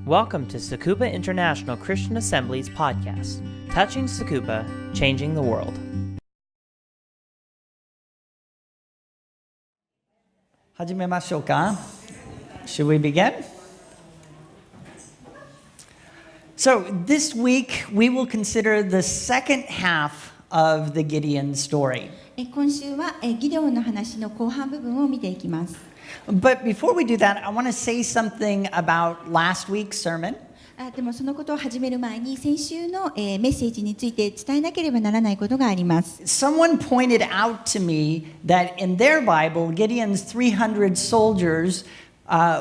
Welcome to Tsukuba International Christian Assembly's podcast, Touching Tsukuba, Changing the World. Should we begin? So this week we will consider the second half of the Gideon story. 今週はギデオンの話の後半部分を見ていきます。But before we do that, I want to say something about last week's sermon. でもそのことを始める前に先週のメッセージについて伝えなければならないことがあります。Someone pointed out to me that in their Bible, Gideon's 300 soldiers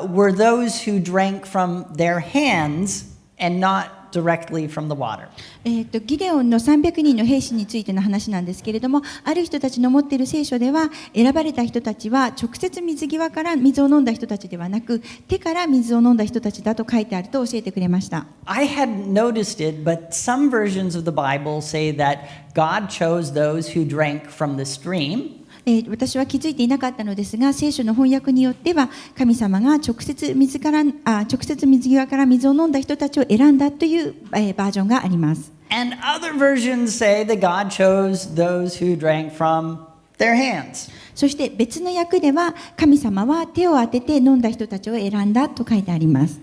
were those who drank from their hands and not directly from the water. ギデオンの300人の兵士についての話なんですけれども、ある人たちの持っている聖書では、選ばれた人たちは直接水際から水を飲んだ人たちではなく、手から水を飲んだ人たちだと書いてあると教えてくれました。I hadn't noticed it, but some versions of the Bible say that God chose those who drank from the stream. 私は気づいていなかったのですが、聖書の翻訳によっては神様が直接水際から水を飲んだ人たちを選んだという、バージョンがあります。And other versions say that God chose those who drank from their hands. そして別の訳では神様は手を当てて飲んだ人たちを選んだと書いてあります。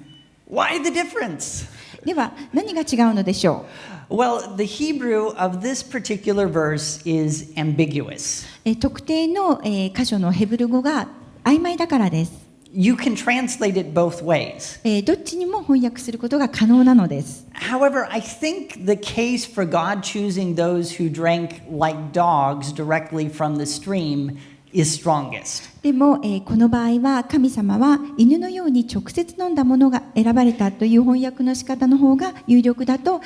Why the difference? では何が違うのでしょう。Well, the Hebrew of this particular verse is ambiguous. 特定の箇所のヘブル語が曖昧だからです。You can translate it both ways. どっちにも翻訳することが可能なのです。However, I think the case for God choosing those who drank like dogs directly from the stream is strongest. でも、この場合は神様は犬のように直接飲んだものが選ばれたという翻訳の仕方の方が有力だと、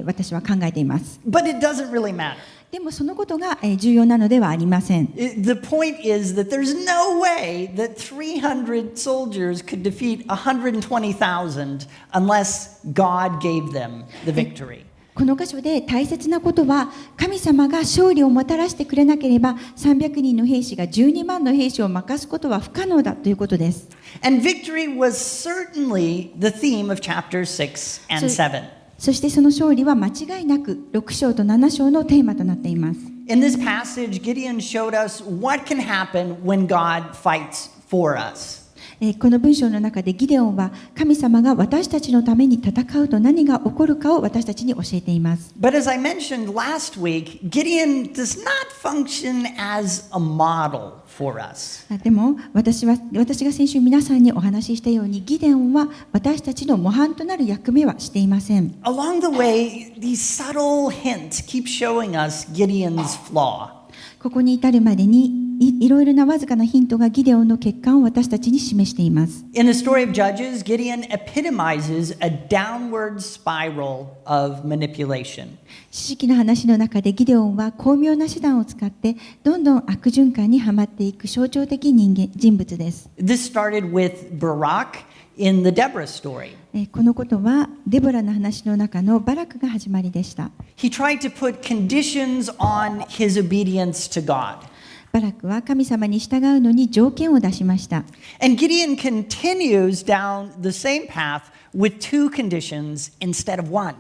私は考えています。But it doesn't really matter. でもそのことが重要なのではありません。The point is that there's no way that 300 soldiers could defeat 120,000 unless God gave them the victory. この箇所で大切なことは、神様が勝利をもたらしてくれなければ300人の兵士が12万の兵士を負かすことは不可能だということです。And victory was certainly the theme of chapters 6 and 7. そしてその勝利は間違いなく6章と7章のテーマとなっています。In this passage, Gideon showed us what can happen when God fights for us. この文章の中でギデオンは神様が私たちのために戦うと何が起こるかを私たちに教えています。But as I mentioned last week, Gideon does not function as a model for us. でも私が先週皆さんにお話ししたように、ギデオンは私たちの模範となる役目はしていません。Along the way, these subtle hints keep showing us Gideon's flaw. ここに至るまでにいろいろなわずかなヒントがギデオンの欠陥を私たちに示しています。In the story of Judges, Gideon epitomizes a downward spiral of manipulation. 知識の話の中でギデオンは巧妙な手段を使ってどんどん悪循環にはまっていく象徴的人物です。This started with Barak in the Deborah story. このことはデボラの話の中のバラクが始まりでした。He tried to put conditions on his obedience to God. バラクは神様に従うのに条件を出しました。And Gideon continues down the same path with two conditions instead of one.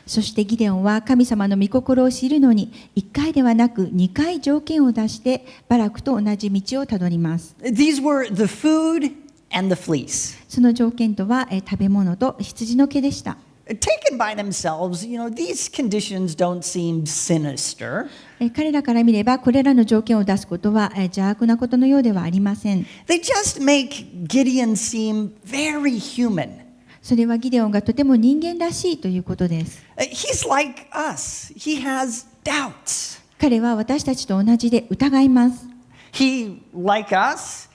そしてギデオンは神様の御心を知るのに1回ではなく2回条件を出してバラクと同じ道をたどります。These were the food and the fleece. その条件とは食べ物と羊の毛でした。Taken by themselves, these conditions don't seem sinister. 彼らから見ればこれらの条件を出すことは邪悪なことのようではありません。They just make Gideon seem very human. それはギデオンがとても人間らしいということです。He's like us. He has doubts. 彼は私たちと同じで疑います。He, like us,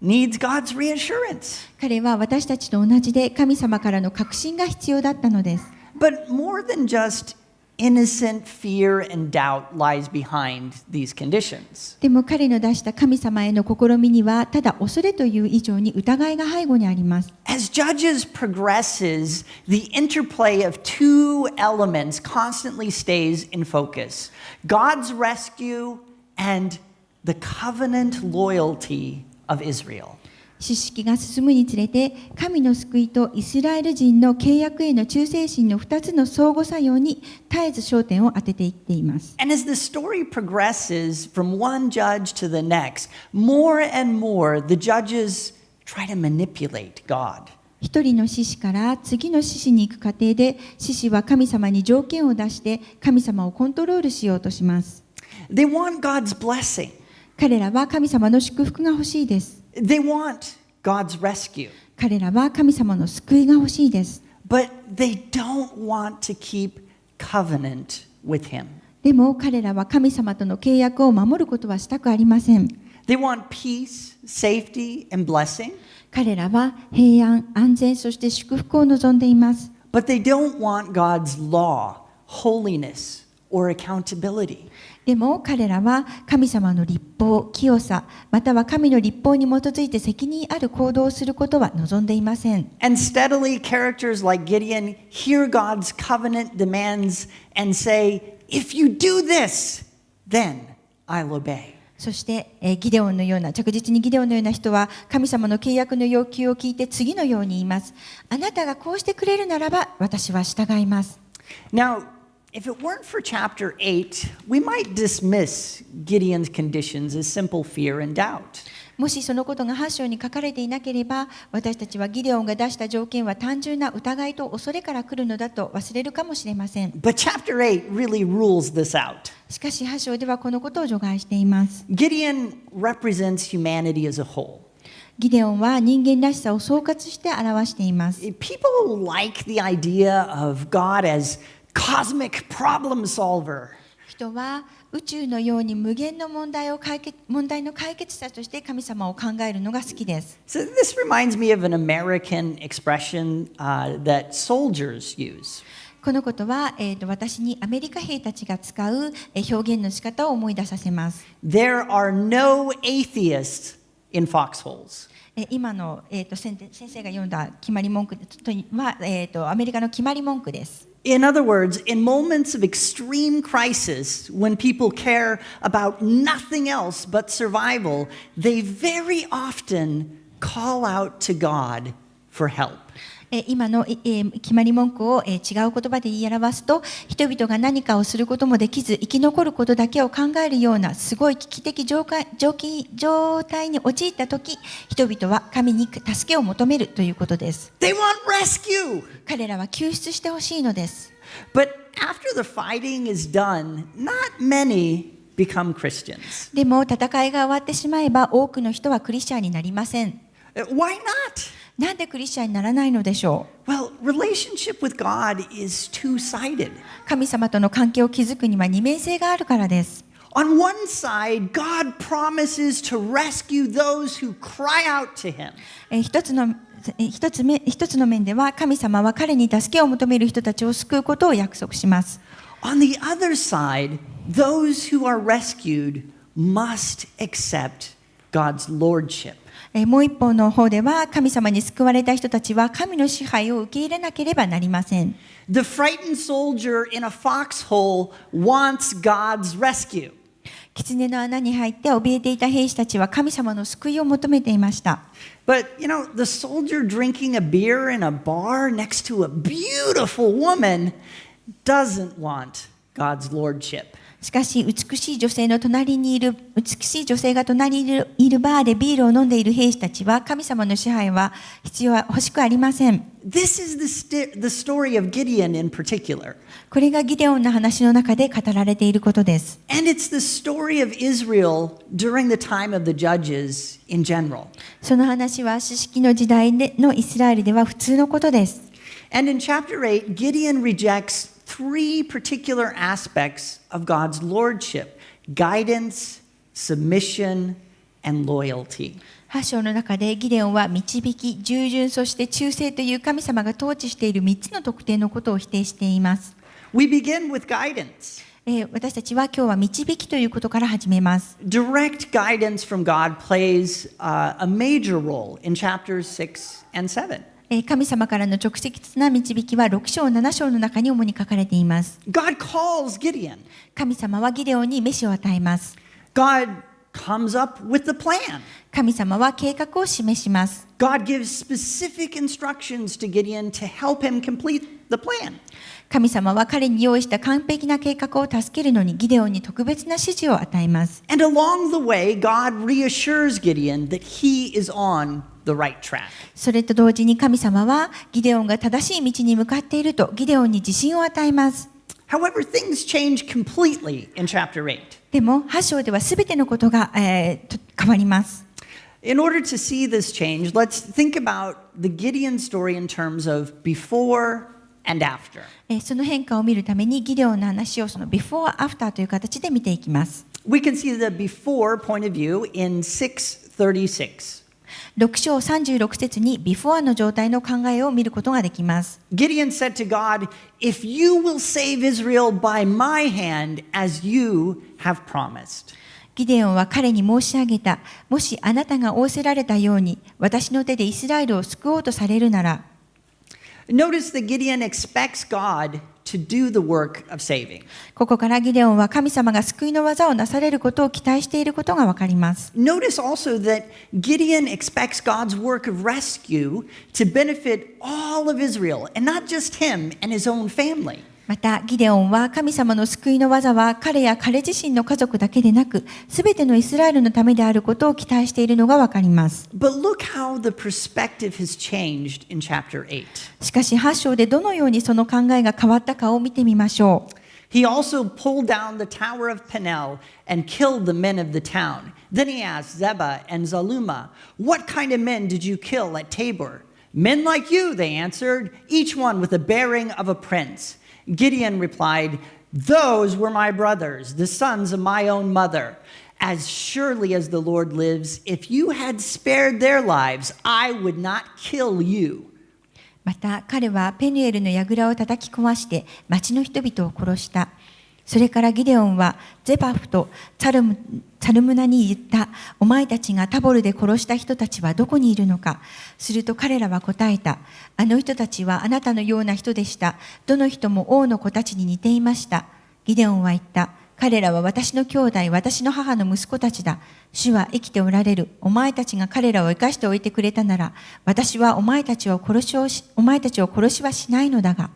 needs God's reassurance. 彼は私たちと同じで神様からの確信が必要だったのです。But more than just innocent fear and doubt lies behind these conditions. でも彼の出した神様への試みにはただ恐れという以上に疑いが背後にあります。As Judges progresses, the interplay of two elements constantly stays in focus. God's rescue and the covenant loyalty of Israel. 知識が進むにつれて、神の救いとイスラエル人の契約への忠誠心の2つの相互作用に絶えず焦点を当てていっています。And as the story progresses from one judge to the next, more and more the judges try to manipulate God. 一人の獅子から次の獅子に行く過程で、獅子は神様に条件を出して神様をコントロールしようとします。They want God's blessing. 彼らは神様の祝福が欲しいです。They want God's rescue. 彼らは神様の救いが欲しいです。But they don't want to keep covenant with Him. でも彼らは神様との契約を守ることはしたくありません。They want peace, safety, and blessing. 彼らは平安、安全、そして祝福を望んでいます。But they don't want God's law, holiness, or accountability. でも彼らは神様の律法、清さ、または神の律法に基づいて責任ある行動をすることは望んでいません。And steadily, characters like Gideon hear God's covenant demands and say, if you do this, then I'll obey. そして、ギデオンのような、着実にギデオンのような人は神様の契約の要求を聞いて次のように言います。あなたがこうしてくれるならば私は従います。Now, if it weren't for chapter 8, we might dismiss Gideon's conditions as simple fear and doubt. もしそのことが8章に書かれていなければ、私たちはギデオンが出した条件は単純な疑いと恐れから来るのだと忘れるかもしれません。But chapter 8 really rules this out. しかし8章ではこのことを除外しています。Gideon represents humanity as a whole. ギデオンは人間らしさを総括して表しています。People like the idea of God as cosmic problem solver. 人は宇宙のように無限の問題の解決者として神様を考えるのが好きです。So this reminds me of an American expression that soldiers use. このことは、私にアメリカ兵たちが使う表現の仕方を思い出させます。There are no atheists in foxholes. 今の、先生が読んだ決まり文句は、アメリカの決まり文句です。In other words, in moments of extreme crisis, when people care about nothing else but survival, they very often call out to God for help. 今の決まり文句を違う言葉で言い表すと、人々が何かをすることもできず生き残ることだけを考えるようなすごい危機的状態に陥ったとき、人々は神に助けを求めるということです。They want rescue. 彼らは救出してほしいのです。But after the fighting is done, not many become Christians. でも戦いが終わってしまえば多くの人はクリスチャンになりません。Why not? なんでクリスチャンにならないのでしょう。Well, relationship with God is two-sided. 神様との関係を築くには二面性があるからです。On one side, God promises to rescue those who cry out to Him. 一つの面では神様は彼に助けを求める人たちを救うことを約束します。On the other side, those who are rescued must accept God's lordship. もう一方の方では神様に救われた人たちは神の支配を受け入れなければなりません。The frightened soldier in a foxhole wants God's rescue. 狐の穴に入って怯えていた兵士たちは神様の救いを求めていました。But, the soldier drinking a beer in a bar next to a beautiful woman doesn't want God's lordship. しかし美しい女性が隣にいるバーでビールを飲んでいる兵士たちは神様の支配は欲しくありません。This is the story of Gideon in particular. これがギデオンの話の中で語られていることです。And it's the story of Israel during the time of the judges in general. その話は士式の時代のイスラエルでは普通のことです。And in chapter 8, Gideon rejects three particular aspects of God's lordship: guidance, submission, and loyalty. 8章の中でギデオンは導き、従順、そして忠誠という神様が統治している3つの特定のことを否定しています。We begin with guidance. 私たちは今日は導きということから始めます。Direct guidance from God plays a major role in chapters 6 and 7. 神様からの直接な導きは6章7章の中に主に書かれています。God calls Gideon. 神様はギデオンに召しを与えます。God comes up with the plan. 神様は計画を示します。God gives specific instructions to Gideon to help him complete the plan. 神様は彼に用意した完璧な計画を助けるのにギデオンに特別な指示を与えます。And along the way, God reassures Gideon that he is on the right track. それと同時に神様はギデオンが正しい道に向かっているとギデオンに自信を与えます。However, things change completely in chapter 8. でも8章では全てのことが、変わります。In order to see this change, let's think about the Gideon story in terms of before and after. その変化を見るためにギデオンの話をその before after という形で見ていきます。We can see the before point of view in 6:36. 6章36節に before の状態の考えを見ることができます。Gideon said to God, "If you will save Israel by my hand, as you have promised." ギデオンは彼に申し上げた。もしあなたが仰せられたように私の手でイスラエルを救おうとされるなら。Notice that Gideon expects God to do the work of saving. ここからギデオンは神様が救いの技をなされることを期待していることがわかります。Notice also that Gideon expects God's work of rescue to benefit all of Israel, and not just him and his own family. またギデオンは神様の救いの技は彼や彼自身の家族だけでなく、すべてのイスラエルのためであることを期待しているのがわかります。But look how the perspective has changed in chapter 8. しかし8章でどのようにその考えが変わったかを見てみましょう。He also pulled down the tower of Peniel and killed the men of the town. Then he asked Zebah and Zalmunna, "What kind of men did you kill at Tabor?" "Men like you," they answered, "each one with the bearing of a prince." Gideon replied, "Those were my brothers, the sons of my own mother. As surely as the Lord lives, if you had spared their lives, I would not kill you." また彼はペヌエルの櫓を叩き壊して町の人々を殺した。それからギデオンはゼバフとサルムナに言った。お前たちがタボルで殺した人たちはどこにいるのか。すると彼らは答えた。あの人たちはあなたのような人でした。どの人も王の子たちに似ていました。ギデオンは言った。彼らは私の兄弟、私の母の息子たちだ。主は生きておられる。お前たちが彼らを生かしておいてくれたなら、私はお前たちを殺しはしないのだが。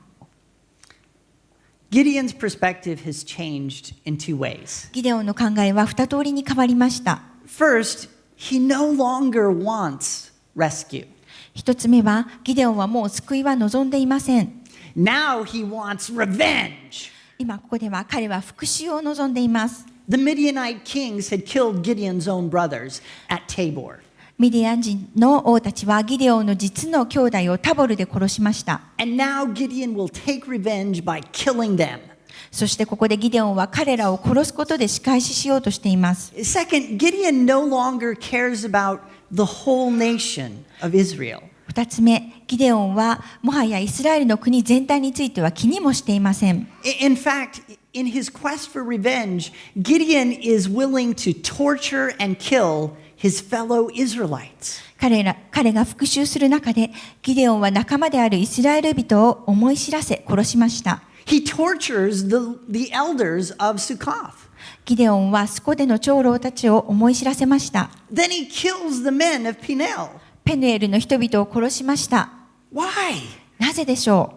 Gideon's perspective has changed in two ways. ギデオンの考えは二通りに変わりました。First, he no longer wants rescue. 一つ目は、ギデオンはもう救いは望んでいません。Now he wants revenge. 今ここでは彼は復讐を望んでいます。The Midianite kings had killed Gideon's own brothers at Tabor. ミディアン人の王たちはギデオンの実の兄弟をタボルで殺しました。And now Gideon will take revenge by killing them. そしてここでギデオンは彼らを殺すことで仕返ししようとしています。Second, Gideon no longer cares about the whole nation of Israel. 二つ目、ギデオンはもはやイスラエルの国全体については気にもしていません。In fact, in his quest for revenge, Gideon is willing to torture and kill his fellow Israelites. 彼が復讐する中で、ギデオンは仲間であるイスラエル人を思い知らせ殺しました。He tortures the elders of Sukkoth. ギデオンはスコでの長老たちを思い知らせました。Then he kills the men of Peniel. ペヌエルの人々を殺しました。Why? なぜでしょ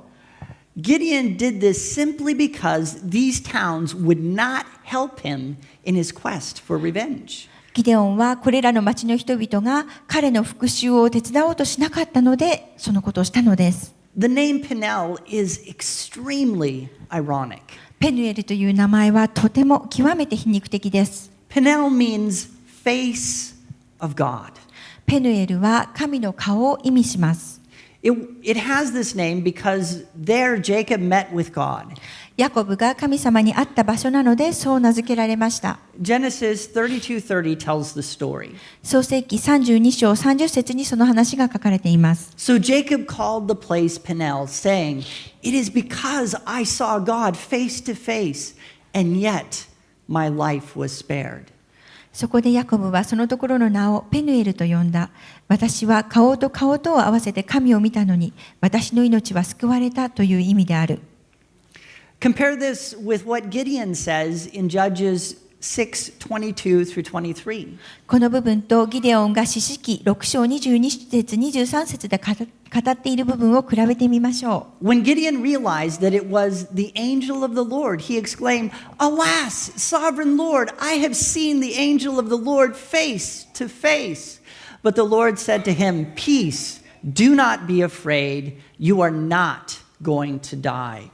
う。Gideon did this simply because these towns would not help him in his quest for revenge. ギデオンはこれらの町の人々が彼の復讐を手伝おうとしなかったので、そのことをしたのです。The name Peniel is extremely ironic. ペヌエルという名前はとても極めて皮肉的です。Peniel means face of God. ペヌエルは神の顔を意味します。It has this name because there Jacob met with God. ヤコブが神様に会った場所なのでそう名付けられました。Genesis 32:30 tells the story. 創世記32章30節にその話が書かれています。So Jacob called the place Peniel, saying, "It is because I saw God face to face, and yet my life was spared." そこでヤコブはそのところの名をペヌエルと呼んだ。私は顔と顔とを合わせて神を見たのに、私の命は救われたという意味である。Compare this with what Gideon says in Judges 6:22 through 23. この部分とギデオンが士師記6章22節23節で語っている部分を比べてみましょう。When Gideon realized that it was the angel of the Lord, he exclaimed, "Alas, sovereign Lord, I have seen the angel of the Lord face to face." But the Lord said to him, "Peace, do not be afraid, you are not going to die."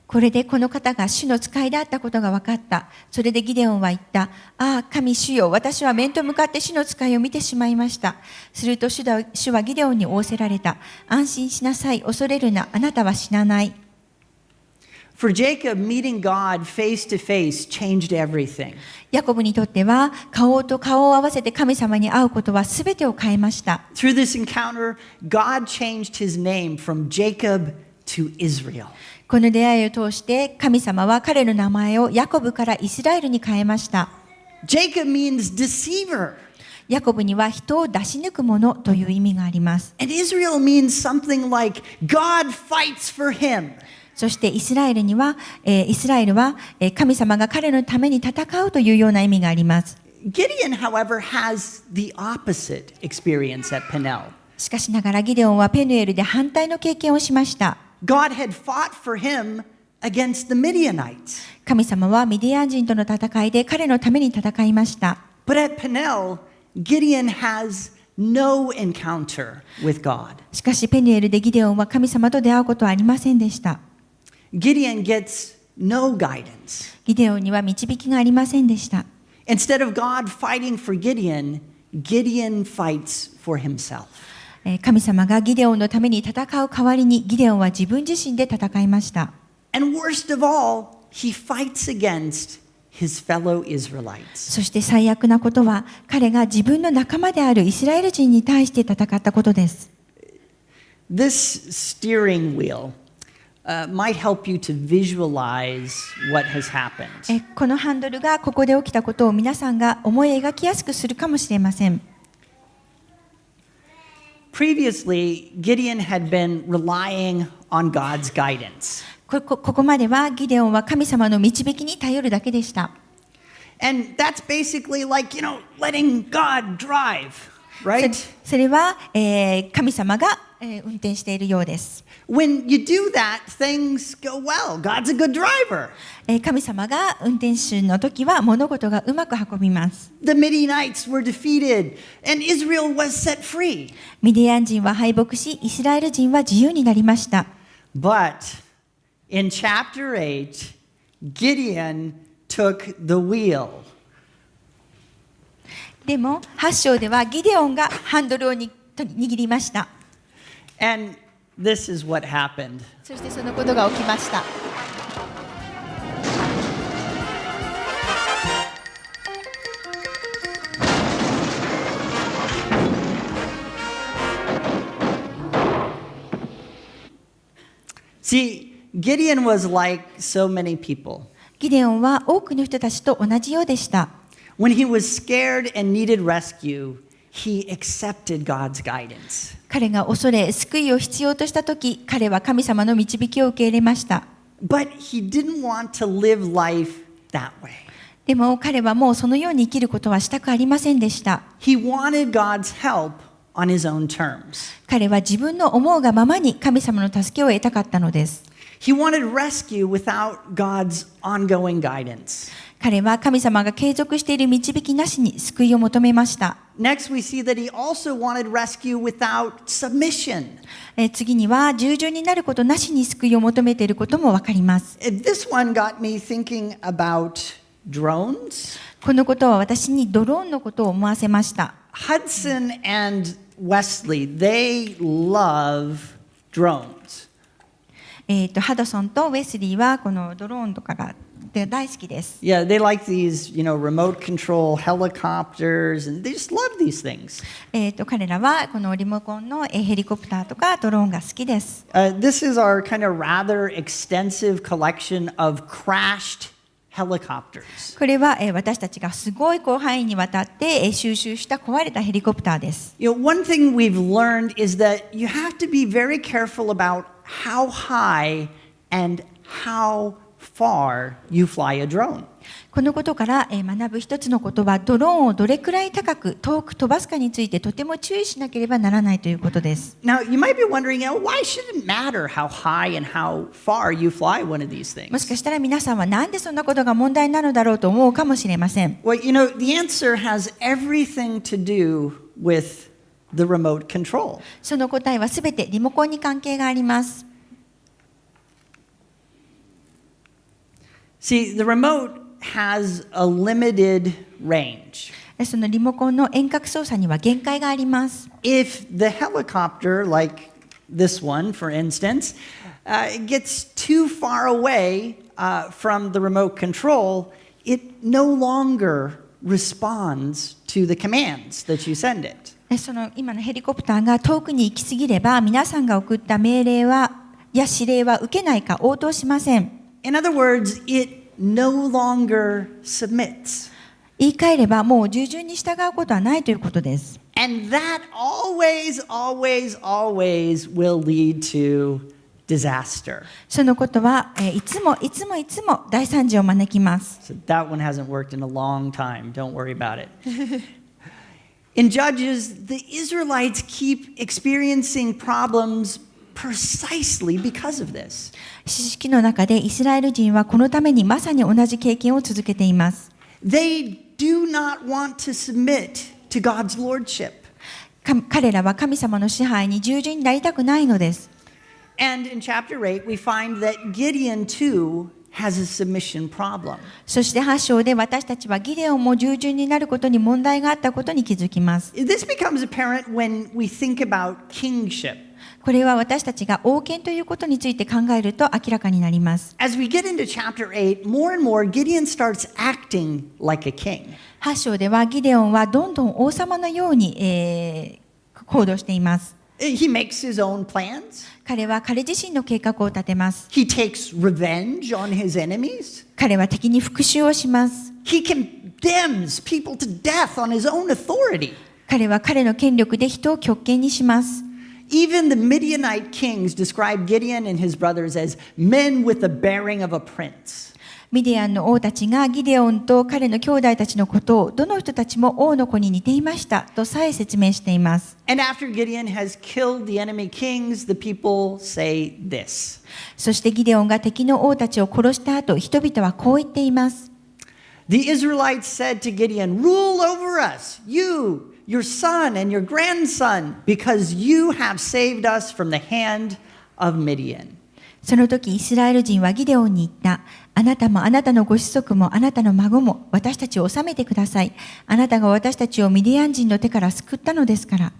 これでこの方が主の使いであったことが分かった。それでギデオンは言った。ああ、神主よ、私は面と向かって主の使いを見てしまいました。すると主はギデオンに仰せられた。安心しなさい、恐れるな、あなたは死なない。For Jacob, meeting God face to face changed everything. ヤコブにとっては顔と顔を合わせて神様に会うことはすべてを変えました。Through this encounter, God changed his name from Jacob to Israel. この出会いを通して神様は彼の名前をヤコブからイスラエルに変えました。Jacob means deceiver. ヤコブには人を出し抜くものという意味があります。And Israel means something like God fights for him. そしてイスラエルは神様が彼のために戦うというような意味があります。Gideon, however, has the opposite experience at Peniel. しかしながらギデオンはペヌエルで反対の経験をしました。God had fought for him against the Midianites. 神様はミディアン人との戦いで彼のために戦いました。But at Peniel, Gideon has no encounter with God. しかしペヌエルでギデオンは神様と出会うことはありませんでした。Gideon gets no guidance. ギデオンには導きがありませんでした。Instead of God fighting for Gideon, Gideon fights for himself. 神様がギデオンのために戦う代わりにギデオンは自分自身で戦いました。And worst of all, he fights against his fellow Israelites. そして最悪なことは彼が自分の仲間であるイスラエル人に対して戦ったことです。This steering wheel、might help you to visualize what has happened. このハンドルがここで起きたことを皆さんが思い描きやすくするかもしれません。Previously, Gideon had been relying on God's guidance. ここまではギデオンは神様の導きに頼るだけでした。And that's basically like, letting God drive, right? それは、神様が、運転しているようです。When you do that, things go well. God's a good driver. 神様が運転手の時は物事がうまく運びます。The Midianites were defeated and Israel was set free. ミディアン人は敗北し、イスラエル人は自由になりました。But in chapter 8, Gideon took the wheel. でも8章ではギデオンがハンドルを握りました。And this is what happened. そしてそのことが起きました。See, Gideon was like so many people. ギデオンは多くの人たちと同じようでした。When he was scared and needed rescue, he accepted God's guidance. 彼が恐れ、救いを必要としたとき、彼は神様の導きを受け入れました。But he didn't want to live life that way. でも彼はもうそのように生きることはしたくありませんでした。He wanted God's help on his own terms. 彼は自分の思うがままに神様の助けを得たかったのです。He wanted rescue without God's ongoing guidance. 彼は神様が継続している導きなしに救いを求めました。Next, we see that he also wanted rescue without submission. 次には従順になることなしに救いを求めていることもわかります。This one got me thinking about drones. このことは私にドローンのことを思わせました。Hudson and Wesley, they love drones. ハドソンとウェスリーはこのドローンとかが大好きです。Yeah, they like these, remote control helicopters, and they just love these things. 彼らはこのリモコンのヘリコプターとかドローンが好きです。This is our kind of rather extensive collection of crashed helicopters. これは私たちがすごい広範囲にわたって収集した壊れたヘリコプターです。One thing we've learned is that you have to be very careful about how high and how far you fly a drone. このことから学ぶ一つのことは、ドローンをどれくらい高く遠く飛ばすかについてとても注意しなければならないということです。Now, you might be wondering, why should it matter how high and how far you fly one of these もし things? かしたら皆さんはなんでそんなことが問題なのだろうと思うかもしれません。Well, the answer has everything to do with the remote control. その答えはすべてリモコンに関係があります。See, the remote has a limited range. そのリモコンの遠隔操作には限界があります。If the helicopter, like this one, for instance, gets too far away from the remote control, it no longer responds to the commands that you send it. その今のヘリコプターが遠くに行き過ぎれば、皆さんが送った命令や指令は受けないか応答しません。In other words, it no longer submits. 言い換えれば、もう従順に従うことはないということです。And that always, always, always will lead to disaster. そのことはいつも大惨事を招きます。So that one hasn't worked in a long time. Don't worry about it. In Judges, the Israelites keep experiencing problems precisely because of this. 詩式の中でイスラエル人はこのためにまさに同じ経験を続けています。They do not want to submit to God's lordship. 彼らは神様の支配に従順になりたくないのです。And in chapter 8, we find that Gideon too has a submission problem. そして8章で私たちはギデオンも従順になることに問題があったことに気づきます。This becomes apparent when we think about kingship. これは私たちが王権ということについて考えると明らかになります。As we get into chapter 8, more and more Gideon starts acting like a king. 8章ではギデオンはどんどん王様のように、行動しています。He makes his own plans. 彼は彼自身の計画を立てます。He takes revenge on his enemies. 彼は敵に復讐をします。He condemns people to death on his own authority. 彼は彼の権力で人を極刑にします。Even the Midianite kings describe Gideon and his brothers as men with the bearing of a prince. ミディアンの王たちがギデオンと彼の兄弟たちのことをどの人たちも王の子に似ていましたとさえ説明しています。And after Gideon has killed the enemy kings, the people say this. そしてギデオンが敵の王たちを殺した後、人々はこう言っています。The Israelites said to Gideon, "Rule over us, you, your son and your grandson, because you have saved us from the hand of Midian." その時イスラエル人はギデオンに言った。あなたもあなたのご子息もあなたの孫も私たちを治めてください。あなたが私たちをミディアン人の手から救ったのですから。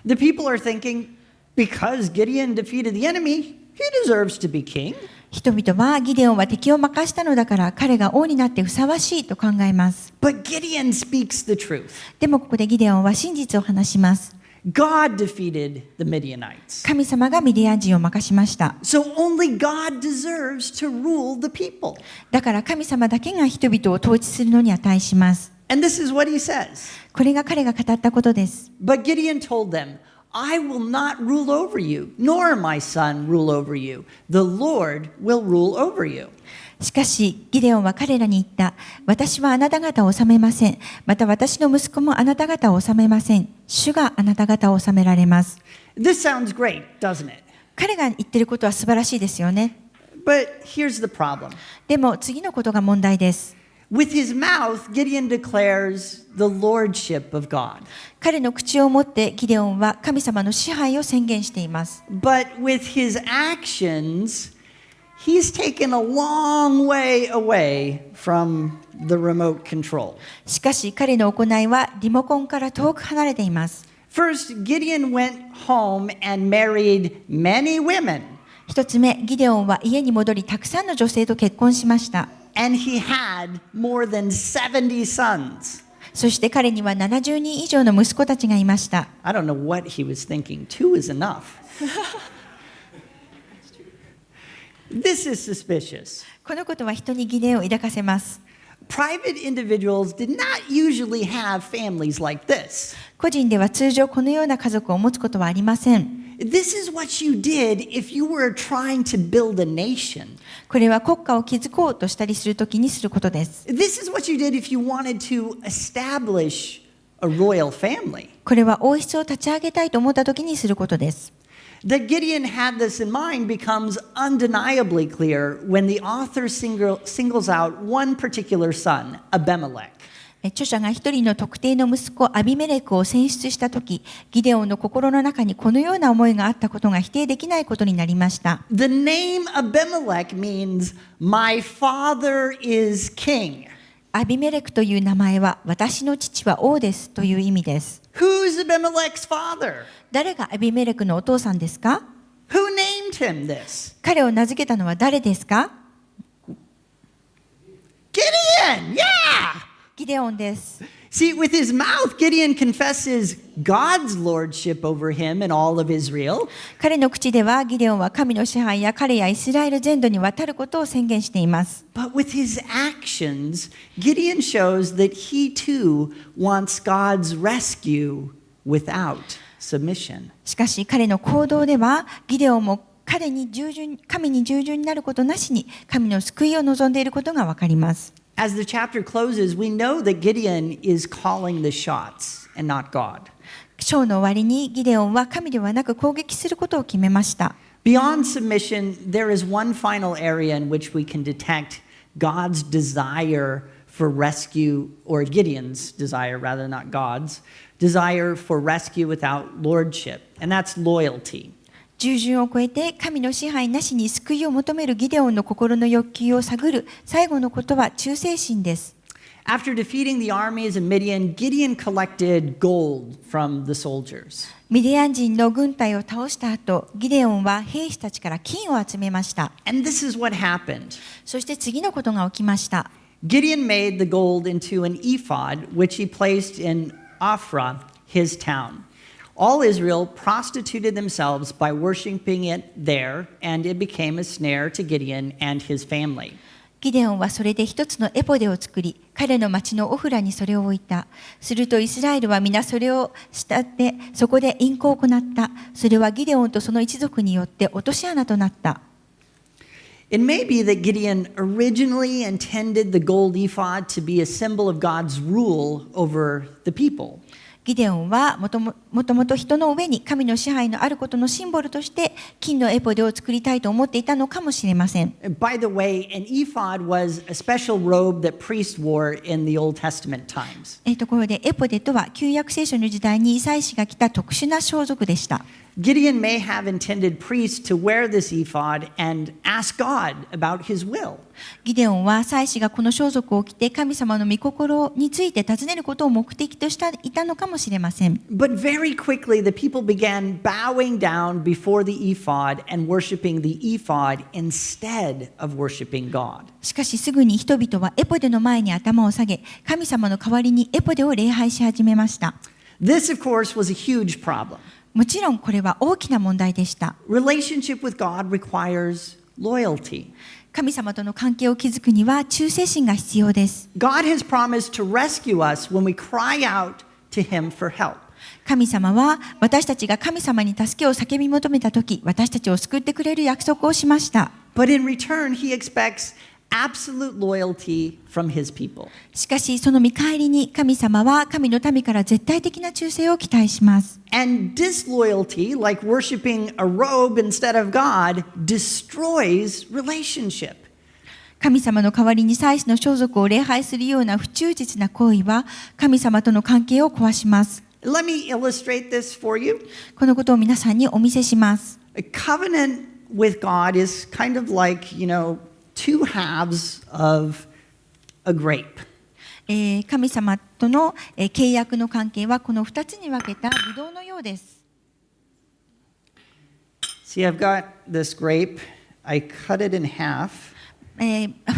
The people are thinking, because Gideon defeated the enemy, he deserves to be king. 人々はギデオンは敵を負かしたのだから彼が王になってふさわしいと考えます。But Gideon speaks the truth. でもここでギデオンは真実を話します。God defeated the Midianites. 神様がミディアン人を負かしました。So only God deserves to rule the people. だから神様だけが人々を統治するのに値します。And this is what he says. これが彼が語ったことです。But Gideon told them, I will not rule over you, nor my son rule over you. The Lord will rule over you. しかしギデオンは彼らに言った。私はあなた方を治めません。また私の息子もあなた方を治めません。主があなた方を治められます。This sounds great, doesn't it? 彼が言っていることは素晴らしいですよね。But here's the problem. でも次のことが問題です。With his mouth, Gideon declares the lordship of God. 彼の口を持ってギデオンは神様の支配を宣言しています。But with his actions, he's taken a long way away from the remote control. しかし彼の行いはリモコンから遠く離れています。First, Gideon went home and married many women. 一つ目、ギデオンは家に戻りたくさんの女性と結婚しました。And he had more than 70 sons. そして彼には70人以上の息子たちがいました。I don't know what he was thinking. 2 is enough. This is suspicious. このことは人に疑念を抱かせます。Private individuals did not usually have families like this. 個人では通常このような家族を持つことはありません。This is what you did if you were trying to build a nation. これは国家を築こうとしたりするときにすることです。 This is what you did if you wanted to establish a royal family. これは王室を立ち上げたいと思ったときにすることです。 That Gideon had this in mind becomes undeniably clear when the author singles out one particular son, Abimelech. 著者が一人の特定の息子アビメレクを選出したとき、ギデオンの心の中にこのような思いがあったことが否定できないことになりました。The name Abimelech means, my father is king. アビメレクという名前は私の父は王ですという意味です。Who's Abimelech's father? 誰がアビメレクのお父さんですか？ Who named him this? 彼を名付けたのは誰ですか？ Gideon! Yeah! ギデオンです。 See, with his mouth, Gideon confesses God's lordship over him and all of Israel. 彼の口ではギデオンは神の支配や彼やイスラエル全土にわたることを宣言しています。 But with his actions, Gideon shows that he too wants God's rescue without submission. しかし彼の行動ではギデオンも神に従順になることなしに神の救いを望んでいることがわかります。 As the chapter closes, we know that Gideon is calling the shots and not God. 章の終わりにギデオンは神ではなく攻撃することを決めました。 Beyond submission, there is one final area in which we can detect God's desire for rescue, or Gideon's desire, rather, not God's, desire for rescue without lordship, and that's loyalty. 従順を超えて神の支配なしに救いを求めるギデオンの心の欲求を探る最後のことは忠誠心です。 After defeating the armies of Midian, Gideon collected gold from the soldiers. ミディアン人の軍隊を倒した後、ギデオンは兵士たちから金を集めました。 And this is what happened. そして次のことが起きました。 Gideon made the gold into an ephod, which he placed in Ophrah, his town. All Israel prostituted themselves by worshiping it there, and it became a snare to Gideon and his family. ギデオンはそれで一つのエポデを作り、彼の町のオフラにそれを置いた。するとイスラエルは皆それを慕って、そこで淫行を行った。それはギデオンとその一族によって落とし穴となった。It may be that Gideon originally intended the gold ephod to be a symbol of God's rule over the people. ギデオンはもともと人の上に神の支配のあることのシンボルとして金のエポデを作りたいと思っていたのかもしれません。By the way, an ephod was a special robe that priests wore in the Old Testament times. ところでエポデとは旧約聖書の時代に祭司が着た特殊な装束でした。Gideon may have intended priests to wear this ephod and ask God about his will. ギデオンは祭司がこの装束を着て神様の御心について尋ねることを目的としていたのかもしれません。But very quickly the people began bowing down before the ephod and worshiping the ephod instead of worshiping God. しかしすぐに人々はエポデの前に頭を下げ、神様の代わりにエポデを礼拝し始めました。This, of course, was a huge problem. もちろんこれは大きな問題でした。Relationship with God requires loyalty. 神様との関係を築くには忠誠心が必要です。God has promised to rescue us when we cry out to Him for help. 神様は私たちが神様に助けを叫び求めたとき、私たちを救ってくれる約束をしました。But in return, He expects absolute loyalty from His people. しかしその見返りに神様は神の民から絶対的な忠誠を期待します。And disloyalty, like worshiping a robe instead of God, destroys relationship. 神様の代わりに祭司の装束を礼拝するような不忠実な行為は神様との関係を壊します。Let me illustrate this for you. このことを皆さんにお見せします。A covenant with God is kind of like, two halves of a grape. 神様との契約の関係はこの2つに分けたブドウのようです。See, I've got this grape. I cut it in half.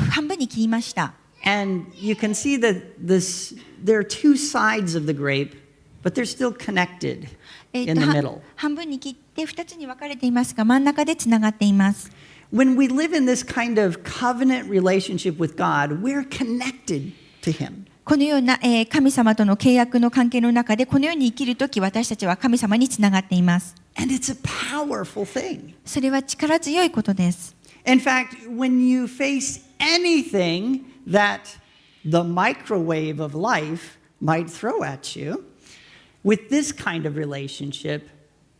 半分に切りました。And you can see that there are two sides of the grape, but they're still connected in the middle. 半分に切って2つに分かれていますが真ん中でつながっています。When we live in this kind of covenant relationship with God, we're connected to Him. このような神様との契約の関係の中でこのように生きるとき私たちは神様につながっています。And it's a powerful thing. それは力強いことです。In fact, when you face anything that the microwave of life might throw at you, with this kind of relationship,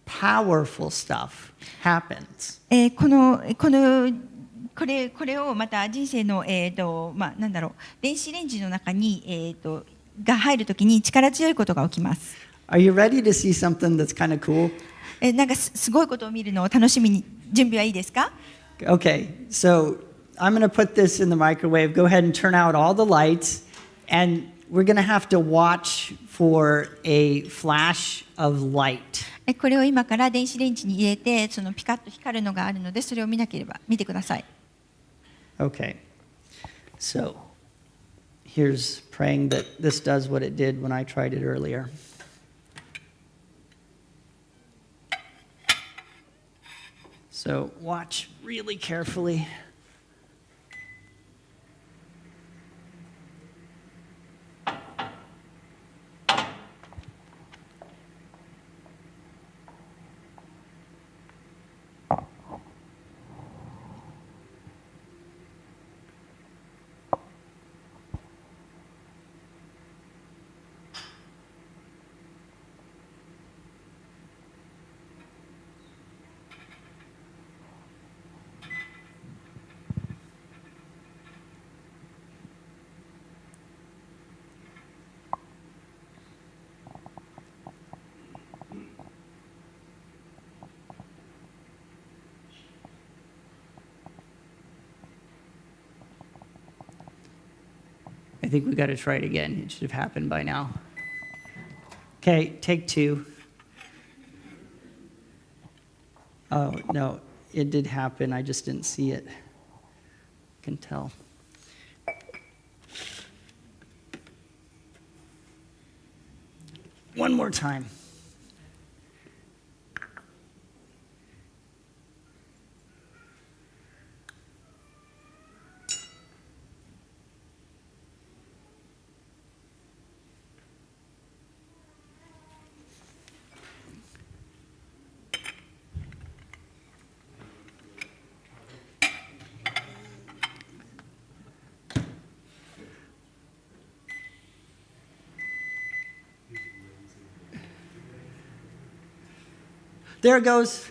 powerful stuff happens. これをまた人生のなんだろう、電子レンジの中にが入るときに力強いことが起きます。Are you ready to see something that's kind of cool? なんかすごいことを見るのを楽しみに準備はいいですか？ Okay, so I'm going to put this in the microwave. Go ahead and turn out all the lights, and we're going to have to watch for a flash of light. これを今から電子レンジに入れて、そのピカッと光るのがあるので、それを見なければ見てください。Okay, so here's praying that this does what it did when I tried it earlier. So watch really carefully. I think we got to try it again. It should have happened by now. Okay, take two. Oh, no, it did happen. I just didn't see it. I can tell. One more time. There it goes.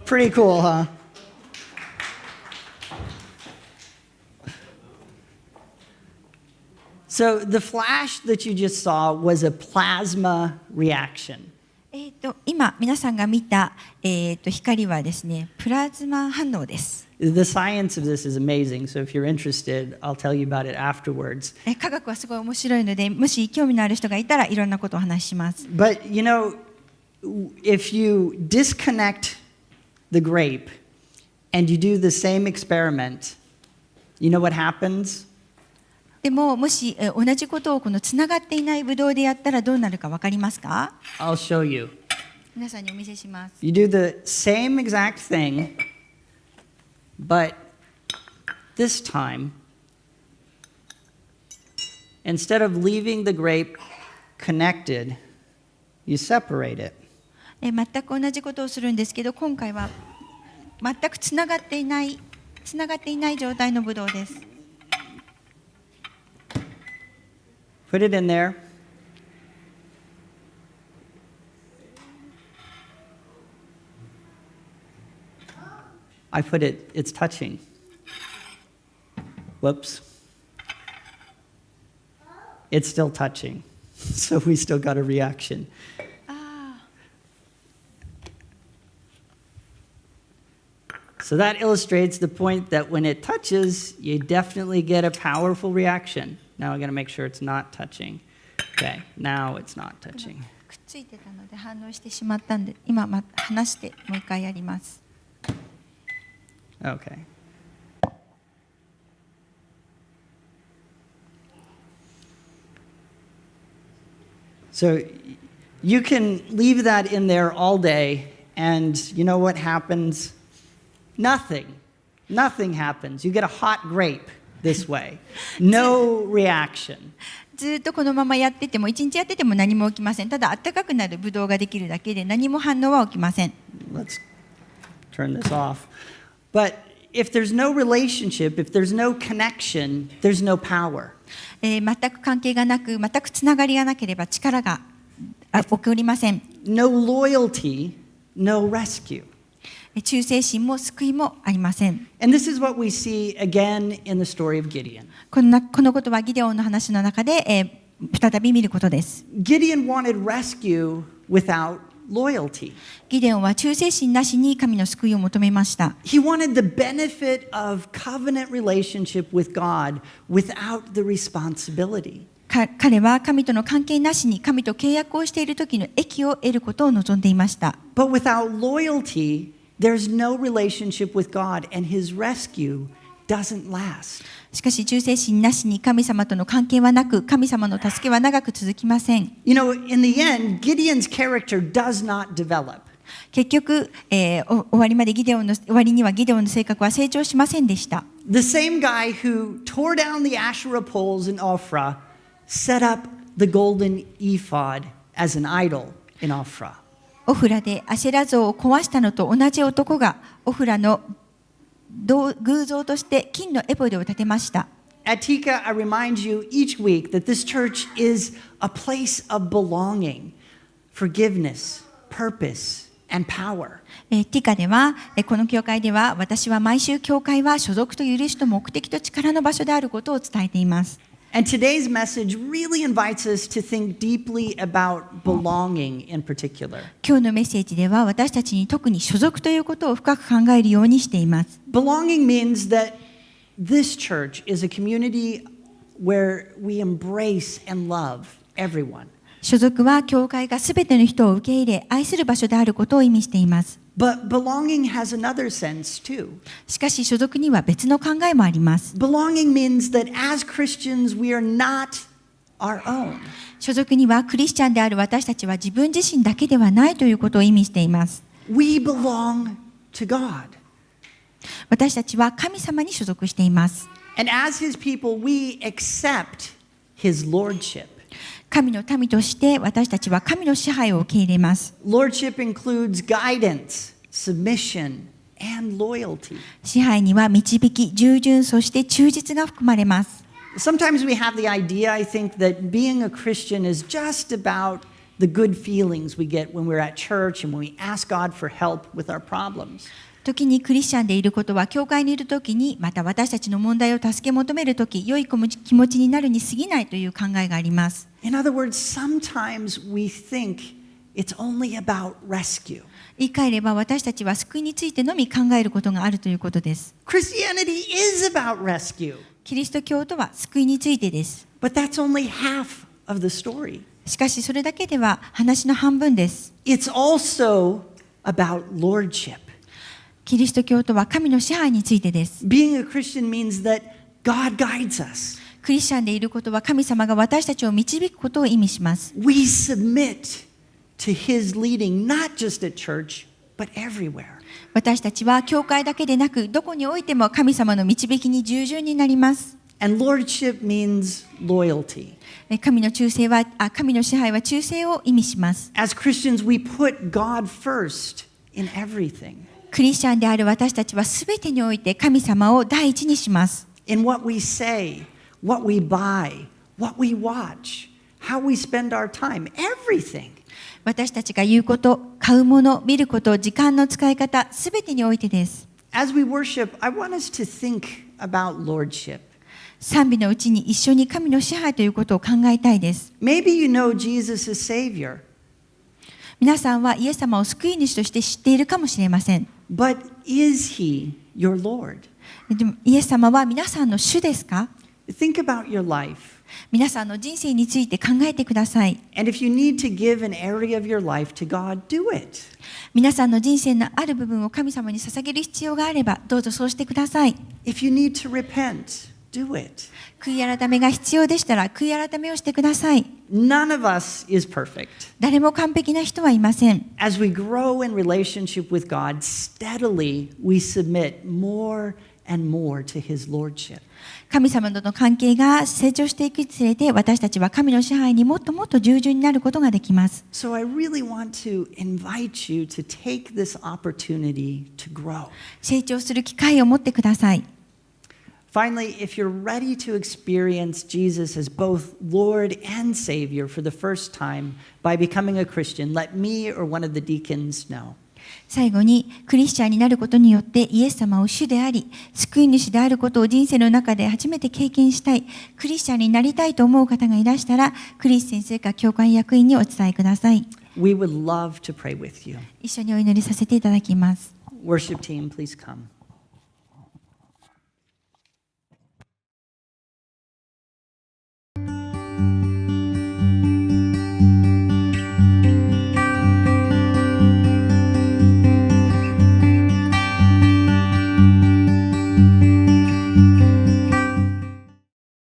Pretty cool, huh? So the flash that you just saw was a plasma reaction. 今皆さんが見た、光はですね、プラズマ反応です。The science of this is amazing, so if you're interested, I'll tell you about it afterwards. 科学はすごい面白いので、もし興味のある人がいたらいろんなことをお話しします。But you know, if you disconnect the grape and you do the same experiment, you know what happens? でも、もし同じことをこのつながっていないブドウでやったらどうなるかわかりますか？ I'll show you. 皆さんにお見せします。You do the same exact thing, but this time, instead of leaving the grape connected, you separate it. 全く同じことをするんですけど、今回は全くつながっていない状態のブドウです。Put it in there. I put it, it's touching. Whoops. It's still touching. So we still got a reaction. So that illustrates the point that when it touches, you definitely get a powerful reaction. Now I'm going to make sure it's not touching. Okay, now it's not touching. くっついてたので反応してしまったんで、今離してもう一回やります。Okay. So you can leave that in there all day, and you know what happens? Nothing. Nothing happens. You get a hot grape this way. No reaction. ずっとこのままやってても、1日やってても何も起きません。ただ暖かくなるブドウができるだけで何も反応は起きません。 Let's turn this off. But if there's no relationship, if there's no connection, there's no power. 全く関係がなく、全くつながりがなければ力が起こりません。 No loyalty, no rescue. 忠誠心も救いもありません。 And this is what we see again in the story of Gideon. このことはギデオンの話の中で、再び見ることです。 Gideon wanted rescue without loyalty. ギデオンは忠誠心なしに神の救いを求めました。 He wanted the benefit of covenant relationship with God without the responsibility. 彼は神との関係なしに神と契約をしている時の益を得ることを望んでいました。 But without loyalty, there's no relationship with God, and his rescue doesn't last. しかし忠誠心なしに神様との関係はなく、神様の助けは長く続きません。 You know, in the end, Gideon's character does not develop. 結局、終わりにはギデオンの性格は成長しませんでした。 The same guy who tore down the Asherah poles in Ophrah set up the golden ephod as an idol in Ophrah. オフラでアシェラ像を壊したのと同じ男がオフラの偶像として金のエポドを建てました。 At Tika, I remind you each week that this church is a place of belonging, forgiveness, purpose, and power. ティカでは、この教会では私は毎週教会は所属と許しと目的と力の場所であることを伝えています。 And today's message really invites us to think deeply about belonging in particular. 今日のメッセージでは私たちに特に所属ということを深く考えるようにしています。 Belonging means that this church is a community where we embrace and love everyone. 所属は教会がすべての人を受け入れ愛する場所であることを意味しています。 But belonging has another sense too. しかし所属には別の考えもあります。 Belonging means that as Christians we are not our own. 所属にはクリスチャンである私たちは自分自身だけではないということを意味しています。 We belong to God. 私たちは神様に所属しています。 And as his people we accept his lordship. 神の民として私たちは神の支配を受け入れます。 Lordship includes guidance, submission, and loyalty. 支配には導き、従順、そして忠実が含まれます。 Sometimes we have the idea, I think, that being a Christian is just about the good feelings we get when we're at church and when we ask God for help with our problems. 時にクリスチャンでいることは教会にいるときに、また私たちの問題を助け求めるとき、良い気持ちになるに過ぎないという考えがあります。 In other words, sometimes we think it's only about rescue. 言い換えれば私たちは救いについてのみ考えることがあるということです。 Christianity is about rescue, キリスト教とは救いについてです。 but that's only half of the story. しかしそれだけでは話の半分です。 It's also about lordship. キリスト教とは神の支配についてです。 Being a Christian means that God guides us. クリスチャンでいることは神様が私たちを導くことを意味します。 We submit to his leading, not just at church, but everywhere. 私たちは教会だけでなく、どこにおいても神様の導きに従順になります。 And lordship means loyalty. 神の支配は忠誠を意味します。 As Christians, we put God first in everything. クリスチャンである私たちはすべてにおいて神様を第一にします。 In what we say, what we buy, what we watch, how we spend our time, everything. 私たちが言うこと、買うもの、見ること、時間の使い方、すべてにおいてです。 As we worship, I want us to think about lordship. 賛美のうちに一緒に神の支配ということを考えたいです。 Maybe you know Jesus as Savior, 皆さんはイエス様を救い主として知っているかもしれません。 but is he your Lord? でもイエス様は皆さんの主ですか？ Think about your life. 皆さんの人生について考えてください。 And if you need to give an area of your life to God, do it. 皆さんの人生のある部分を神様に捧げる必要があれば、どうぞそうしてください。 If you need to repent, do it. 悔い改めが必要でしたら、悔い改めをしてください。 None of us is perfect. 誰も完璧な人はいません。 As we grow in relationship with God, steadily we submit more and more to his lordship. 神様との関係が成長していくにつれて、私たちは神の支配にもっともっと従順になることができます。So I really want to invite you to take this opportunity to grow. 成長する機会を持ってください。Finally, if you're ready to experience Jesus as both Lord and Savior for the first time by becoming a Christian, let me or one of the deacons know. 最後に、クリスチャンになることによってイエス様を主であり、救い主であることを人生の中で初めて経験したい、クリスチャンになりたいと思う方がいらしたら、クリス先生か教会役員にお伝えください。We would love to pray with you. 一緒にお祈りさせていただきます。Worship team, please come.